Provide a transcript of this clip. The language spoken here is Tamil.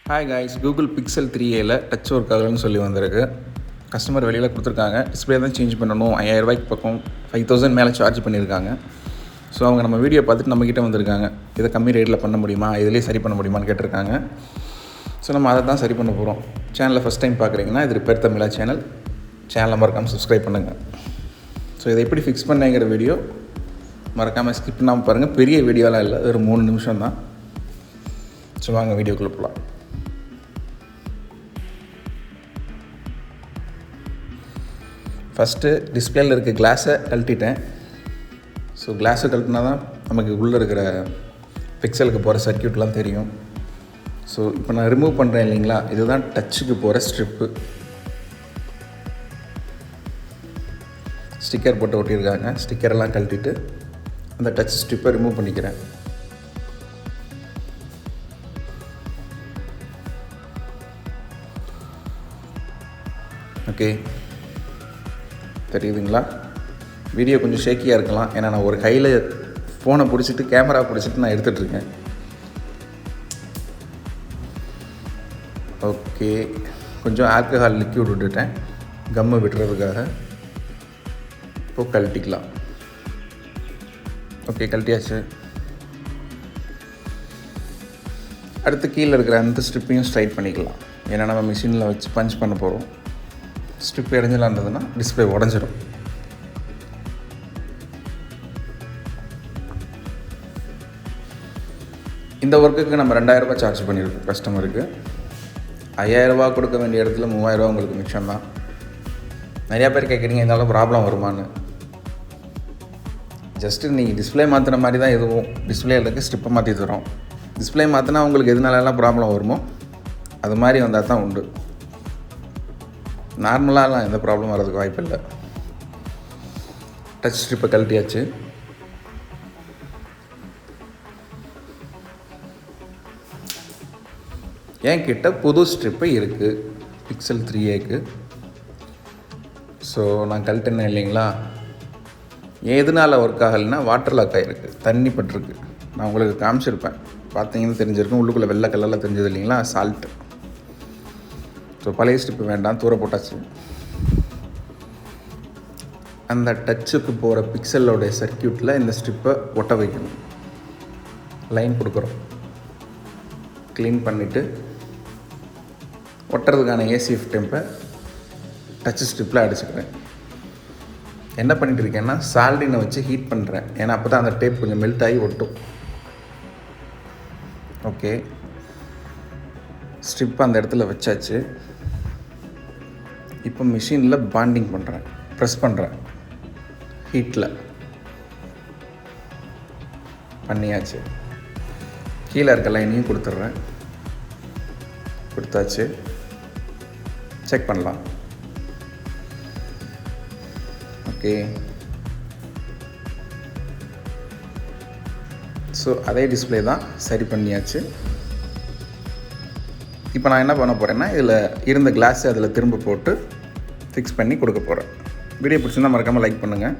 ஹாய் காய்ஸ், கூகுள் பிக்சல் 3ஏல டச் ஒர்க் ஆகலன்னு சொல்லி வந்திருக்கு. கஸ்டமர் வெளியில் கொடுத்துருக்காங்க. டிஸ்பிளே தான் சேஞ்ச் பண்ணணும். 5000 ரூபாய்க்கு பக்கம் 5000 மேலே சார்ஜ் பண்ணியிருக்காங்க. ஸோ அவங்க நம்ம வீடியோ பார்த்துட்டு நம்மக்கிட்ட வந்திருக்காங்க. இதை கம்மி ரேட்டில் பண்ண முடியுமா, இதிலே சரி பண்ண முடியுமான்னு கேட்டிருக்காங்க. ஸோ நம்ம அதை தான் சரி பண்ண போகிறோம். சேனலை ஃபஸ்ட் டைம் பார்க்குறீங்கன்னா இது ரிப்பேர் தமிழா சேனலை மறக்காமல் சப்ஸ்கிரைப் பண்ணுங்கள். ஸோ இதை எப்படி ஃபிக்ஸ் பண்ணேங்கிற வீடியோ மறக்காமல் ஸ்கிப் பண்ணாமல் பாருங்கள். பெரிய வீடியோலாம் இல்லை, ஒரு 3 நிமிஷம் தான். ஸோ வாங்க வீடியோக்குள்ளே போகலாம். ஃபஸ்ட்டு டிஸ்பிளேயில் இருக்க கிளாஸை கழட்டிட்டேன். ஸோ கிளாஸை கழட்டினா தான் நமக்கு உள்ளே இருக்கிற பிக்சலுக்கு போகிற சர்க்யூட்லாம் தெரியும். ஸோ இப்போ நான் ரிமூவ் பண்ணுறேன் இல்லைங்களா, இதுதான் டச்சுக்கு போகிற ஸ்ட்ரிப்பு. ஸ்டிக்கர் போட்டு ஒட்டியிருக்காங்க. ஸ்டிக்கரெல்லாம் கழட்டிட்டு அந்த டச் ஸ்ட்ரிப்பை ரிமூவ் பண்ணிக்கிறேன். ஓகே, தெரியுதுங்களா? வீடியோ கொஞ்சம் ஷேக்கியாக இருக்கலாம், ஏன்னா நான் ஒரு கையில் ஃபோனை பிடிச்சிட்டு கேமரா பிடிச்சிட்டு நான் எடுத்துகிட்ருக்கேன். ஓகே, கொஞ்சம் ஆல்கஹால் லிக்யூட் விட்டுட்டேன் கம்மை விட்டுறதுக்காக. இப்போது கழட்டிக்கலாம். ஓகே, கழட்டியாச்சு. அடுத்து கீழே இருக்கிற அந்த ஸ்ட்ரிப்பையும் ஸ்ட்ரைட் பண்ணிக்கலாம். ஏன்னா நம்ம மிஷினில் வச்சு பஞ்ச் பண்ண போகிறோம். ஸ்ட்ரிப் இடைஞ்சலாக இருந்ததுன்னா டிஸ்பிளே உடஞ்சிடும். இந்த ஒர்க்குக்கு நம்ம 2000 ரூபாய் சார்ஜ் பண்ணியிருக்கோம் கஸ்டமருக்கு. 5000 ரூபா கொடுக்க வேண்டிய இடத்துல 3000 ரூபா உங்களுக்கு மிச்சம் தான். நிறையா பேர் கேட்குறீங்க, இருந்தாலும் ப்ராப்ளம் வருமானு. ஜஸ்ட்டு நீங்கள் டிஸ்பிளே மாற்றின மாதிரி தான் எதுவும். டிஸ்பிளேயில் இருக்க ஸ்ட்ரிப்பை மாற்றி தரோம். டிஸ்பிளே மாற்றினா உங்களுக்கு எதுனாலலாம் ப்ராப்ளம் வருமோ அது மாதிரி வந்தால் தான் உண்டு. நார்மலாலாம் எந்த ப்ராப்ளம் வர்றதுக்கு வாய்ப்பு இல்லை. டச் ஸ்ட்ரிப்பை கழட்டியாச்சு. என்கிட்ட புது ஸ்ட்ரிப்பு இருக்குது பிக்சல் 3ஏக்கு. ஸோ நான் கழட்டினேன் இல்லைங்களா, எதனால் ஒர்க் ஆகலைன்னா வாட்டர் லாக் ஆகிருக்கு, தண்ணி பட்டிருக்கு. நான் உங்களுக்கு காமிச்சிருப்பேன், பார்த்தீங்கன்னு தெரிஞ்சிருக்கும். உள்ளுக்குள்ளே வெள்ளை கலரில் தெரிஞ்சது இல்லைங்களா, சால்ட்டு. ஸோ பழைய ஸ்ட்ரிப்பு வேண்டாம், தூர போட்டாச்சு. அந்த டச்சுக்கு போகிற பிக்சலோடைய சர்க்யூட்டில் இந்த ஸ்ட்ரிப்பை ஒட்ட வைக்கணும். லைன் கொடுக்குறோம். க்ளீன் பண்ணிவிட்டு ஒட்டுறதுக்கான ஏசிஎஃப் டெம்பை டச் ஸ்ட்ரிப்பில் அடிச்சுக்கிறேன். என்ன பண்ணிகிட்டு இருக்கேன்னா, சால்டினை வச்சு ஹீட் பண்ணுறேன். ஏன்னா அப்போ தான் அந்த டேப் கொஞ்சம் மெல்ட் ஆகி ஒட்டும். ஓகே, ஸ்ட்ரிப் அந்த இடத்துல வச்சாச்சு. இப்போ மிஷினில் பாண்டிங் பண்ணுறேன், ப்ரெஸ் பண்ணுறேன். ஹீட்டில் பண்ணியாச்சு. கீழே இருக்க லைனையும் கொடுத்துட்றேன். கொடுத்தாச்சு. செக் பண்ணலாம். ஓகே, ஸோ அதே டிஸ்பிளே தான், சரி பண்ணியாச்சு. இப்போ நான் என்ன பண்ண போகிறேன்னா, இதில் இருந்த கிளாஸை அதில் திரும்ப போட்டு ஃபிக்ஸ் பண்ணி கொடுக்க போகிறேன். வீடியோ பிடிச்சிருந்தால் மறக்காமல் லைக் பண்ணுங்கள்.